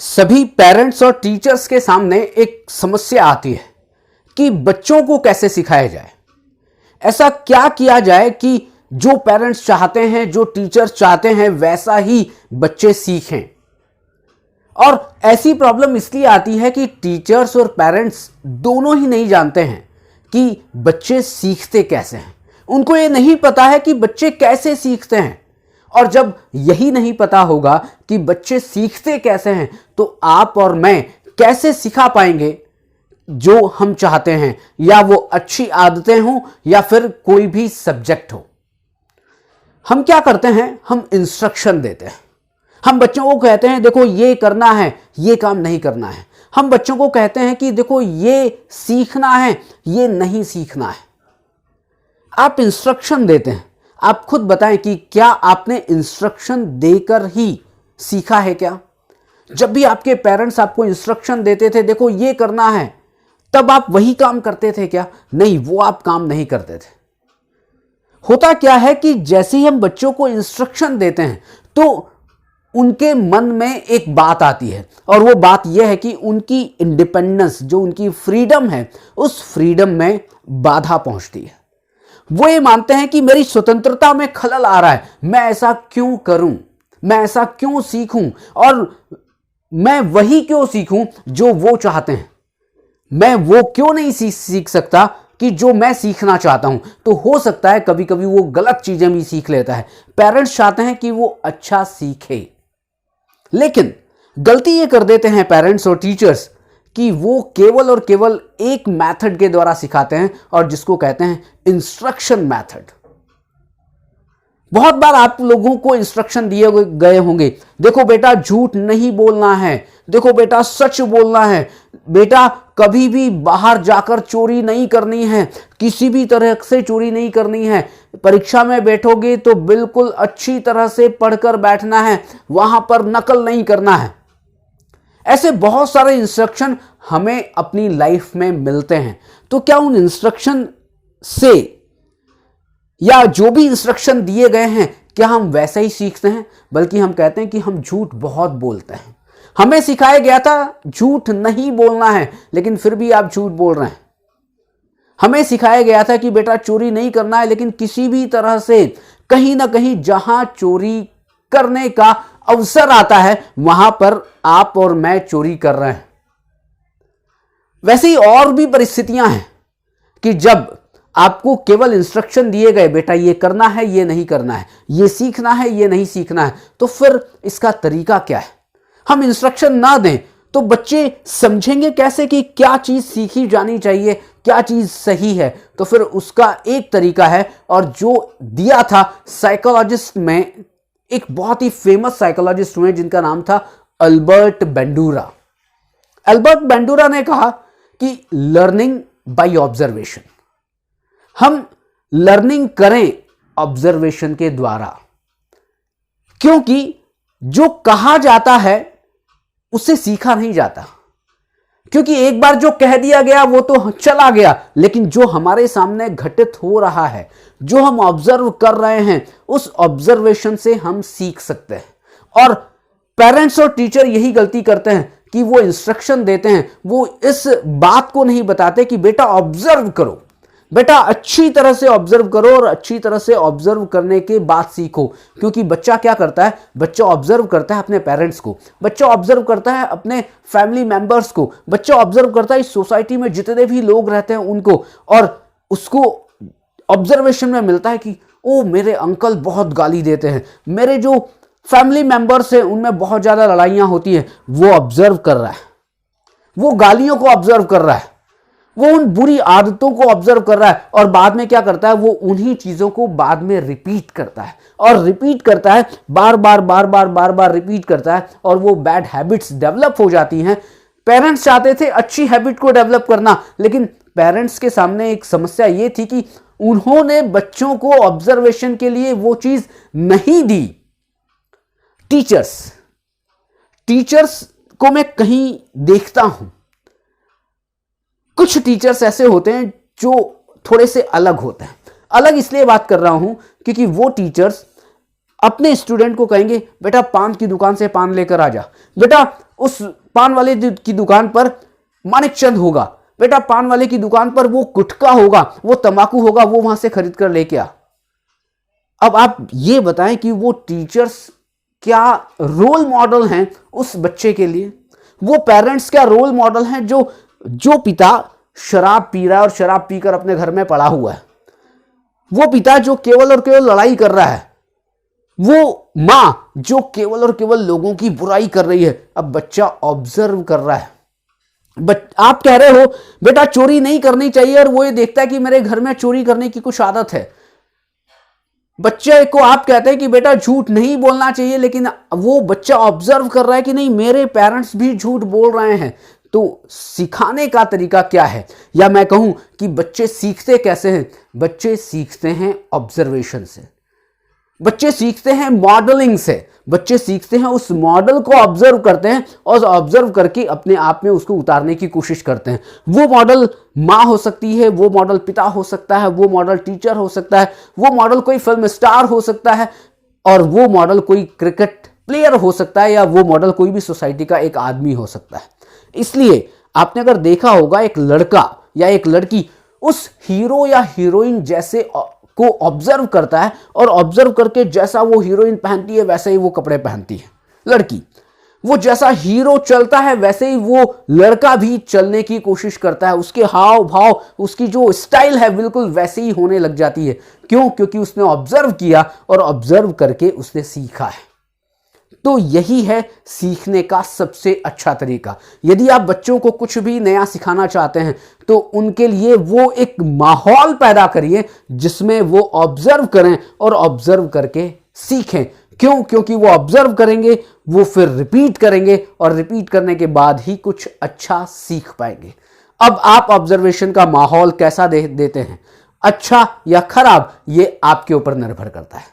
सभी पेरेंट्स और टीचर्स के सामने एक समस्या आती है कि बच्चों को कैसे सिखाया जाए। ऐसा क्या किया जाए कि जो पेरेंट्स चाहते हैं, जो टीचर्स चाहते हैं, वैसा ही बच्चे सीखें। और ऐसी प्रॉब्लम इसलिए आती है कि टीचर्स और पेरेंट्स दोनों ही नहीं जानते हैं कि बच्चे सीखते कैसे हैं। उनको ये नहीं पता है कि बच्चे कैसे सीखते हैं। और जब यही नहीं पता होगा कि बच्चे सीखते कैसे हैं, तो आप और मैं कैसे सिखा पाएंगे जो हम चाहते हैं, या वो अच्छी आदतें हों या फिर कोई भी सब्जेक्ट हो। हम क्या करते हैं, हम इंस्ट्रक्शन देते हैं। हम बच्चों को कहते हैं देखो ये करना है, ये काम नहीं करना है। हम बच्चों को कहते हैं कि देखो ये सीखना है, ये नहीं सीखना है। आप इंस्ट्रक्शन देते हैं। आप खुद बताएं कि क्या आपने इंस्ट्रक्शन देकर ही सीखा है क्या? जब भी आपके पेरेंट्स आपको इंस्ट्रक्शन देते थे देखो ये करना है, तब आप वही काम करते थे क्या? नहीं, वो आप काम नहीं करते थे। होता क्या है कि जैसे ही हम बच्चों को इंस्ट्रक्शन देते हैं तो उनके मन में एक बात आती है, और वो बात यह है कि उनकी इंडिपेंडेंस, जो उनकी फ्रीडम है, उस फ्रीडम में बाधा पहुंचती है। वो ये मानते हैं कि मेरी स्वतंत्रता में खलल आ रहा है, मैं ऐसा क्यों करूं, मैं ऐसा क्यों सीखूं, और मैं वही क्यों सीखूं जो वो चाहते हैं। मैं वो क्यों नहीं सीख सकता कि जो मैं सीखना चाहता हूं। तो हो सकता है कभी कभी वो गलत चीजें भी सीख लेता है। पेरेंट्स चाहते हैं कि वो अच्छा सीखे, लेकिन गलती ये कर देते हैं पेरेंट्स और टीचर्स कि वो केवल और केवल एक मेथड के द्वारा सिखाते हैं, और जिसको कहते हैं इंस्ट्रक्शन मेथड। बहुत बार आप लोगों को इंस्ट्रक्शन दिए गए होंगे, देखो बेटा झूठ नहीं बोलना है, देखो बेटा सच बोलना है, बेटा कभी भी बाहर जाकर चोरी नहीं करनी है, किसी भी तरह से चोरी नहीं करनी है, परीक्षा में बैठोगे तो बिल्कुल अच्छी तरह से पढ़कर बैठना है, वहां पर नकल नहीं करना है। ऐसे बहुत सारे इंस्ट्रक्शन हमें अपनी लाइफ में मिलते हैं। तो क्या उन इंस्ट्रक्शन से, या जो भी इंस्ट्रक्शन दिए गए हैं, क्या हम वैसे ही सीखते हैं? बल्कि हम कहते हैं कि हम झूठ बहुत बोलते हैं। हमें सिखाया गया था झूठ नहीं बोलना है, लेकिन फिर भी आप झूठ बोल रहे हैं। हमें सिखाया गया था कि बेटा चोरी नहीं करना है, लेकिन किसी भी तरह से कहीं ना कहीं जहां चोरी करने का अवसर आता है वहां पर आप और मैं चोरी कर रहे हैं। वैसे ही और भी परिस्थितियां हैं कि जब आपको केवल इंस्ट्रक्शन दिए गए, बेटा ये करना है, ये नहीं करना है, ये सीखना है, ये नहीं सीखना है, तो फिर इसका तरीका क्या है? हम इंस्ट्रक्शन ना दें तो बच्चे समझेंगे कैसे कि क्या चीज सीखी जानी चाहिए, क्या चीज सही है? तो फिर उसका एक तरीका है, और जो दिया था साइकोलॉजिस्ट में, एक बहुत ही फेमस साइकोलॉजिस्ट हुए जिनका नाम था अल्बर्ट बेंडूरा। अल्बर्ट बेंडूरा ने कहा कि लर्निंग बाय ऑब्जर्वेशन, हम लर्निंग करें ऑब्जर्वेशन के द्वारा, क्योंकि जो कहा जाता है उससे सीखा नहीं जाता। क्योंकि एक बार जो कह दिया गया वो तो चला गया, लेकिन जो हमारे सामने घटित हो रहा है, जो हम ऑब्जर्व कर रहे हैं, उस ऑब्जर्वेशन से हम सीख सकते हैं। और पेरेंट्स और टीचर यही गलती करते हैं कि वो इंस्ट्रक्शन देते हैं, वो इस बात को नहीं बताते कि बेटा ऑब्जर्व करो, बेटा अच्छी तरह से ऑब्जर्व करो, और अच्छी तरह से ऑब्जर्व करने के बाद सीखो। क्योंकि बच्चा क्या करता है, बच्चा ऑब्जर्व करता है अपने पेरेंट्स को, बच्चा ऑब्जर्व करता है अपने फैमिली मेंबर्स को, बच्चा ऑब्जर्व करता है इस सोसाइटी में जितने भी लोग रहते हैं उनको, और उसको ऑब्जर्वेशन में मिलता है कि ओ मेरे अंकल बहुत गाली देते हैं, मेरे जो फैमिली मेंबर्स हैं उनमें बहुत ज्यादा लड़ाइयां होती हैं। वो ऑब्जर्व कर रहा है, वो गालियों को ऑब्जर्व कर रहा है, वो उन बुरी आदतों को ऑब्जर्व कर रहा है, और बाद में क्या करता है, वो उन्हीं चीजों को बाद में रिपीट करता है, और रिपीट करता है, बार बार रिपीट करता है, और वो बैड हैबिट्स डेवलप हो जाती हैं। पेरेंट्स चाहते थे अच्छी हैबिट को डेवलप करना, लेकिन पेरेंट्स के सामने एक समस्या ये थी कि उन्होंने बच्चों को ऑब्जर्वेशन के लिए वो चीज नहीं दी। टीचर्स को मैं कहीं देखता हूं, कुछ टीचर्स ऐसे होते हैं जो थोड़े से अलग होते हैं। अलग इसलिए बात कर रहा हूं क्योंकि वो टीचर्स अपने स्टूडेंट को कहेंगे बेटा पान की दुकान से पान लेकर आ जा, बेटा उस पान वाले की दुकान पर मानिक चंद होगा, बेटा पान वाले की दुकान पर वो गुटखा होगा, वो तंबाकू होगा, वो वहां से खरीद कर लेके आ। अब आप ये बताएं कि वो टीचर्स क्या रोल मॉडल हैं उस बच्चे के लिए? वो पेरेंट्स क्या रोल मॉडल हैं जो पिता शराब पी रहा है और शराब पीकर अपने घर में पड़ा हुआ है, वो पिता जो केवल और केवल लड़ाई कर रहा है, वो मां जो केवल और केवल लोगों की बुराई कर रही है। अब बच्चा ऑब्जर्व कर रहा है। आप कह रहे हो बेटा चोरी नहीं करनी चाहिए, और वो ये देखता है कि मेरे घर में चोरी करने की कुछ आदत है। बच्चे को आप कहते हैं कि बेटा झूठ नहीं बोलना चाहिए, लेकिन वो बच्चा ऑब्जर्व कर रहा है कि नहीं मेरे पेरेंट्स भी झूठ बोल रहे हैं। तो सिखाने का तरीका क्या है, या मैं कहूं कि बच्चे सीखते कैसे हैं? बच्चे सीखते हैं ऑब्जर्वेशन से, बच्चे सीखते हैं मॉडलिंग से, बच्चे सीखते हैं उस मॉडल को ऑब्जर्व करते हैं और ऑब्जर्व करके अपने आप में उसको उतारने की कोशिश करते हैं। वो मॉडल माँ हो सकती है, वो मॉडल पिता हो सकता है, वो मॉडल टीचर हो सकता है, वो मॉडल कोई फिल्म स्टार हो सकता है, और वो मॉडल कोई क्रिकेट प्लेयर हो सकता है, या वो मॉडल कोई भी सोसाइटी का एक आदमी हो सकता है। इसलिए आपने अगर देखा होगा एक लड़का या एक लड़की उस हीरो या हीरोइन जैसे को ऑब्जर्व करता है, और ऑब्जर्व करके जैसा वो हीरोइन पहनती है वैसे ही वो कपड़े पहनती है। लड़की वो जैसा हीरो चलता है वैसे ही वो लड़का भी चलने की कोशिश करता है, उसके हाव भाव, उसकी जो स्टाइल है बिल्कुल वैसे ही होने लग जाती है। क्यों? क्योंकि उसने ऑब्जर्व किया और ऑब्जर्व करके उसने सीखा है। तो यही है सीखने का सबसे अच्छा तरीका। यदि आप बच्चों को कुछ भी नया सिखाना चाहते हैं तो उनके लिए वो एक माहौल पैदा करिए जिसमें वो ऑब्जर्व करें और ऑब्जर्व करके सीखें। क्यों? क्योंकि वो ऑब्जर्व करेंगे, वो फिर रिपीट करेंगे, और रिपीट करने के बाद ही कुछ अच्छा सीख पाएंगे। अब आप ऑब्जर्वेशन का माहौल कैसा देते हैं, अच्छा या खराब, ये आपके ऊपर निर्भर करता है।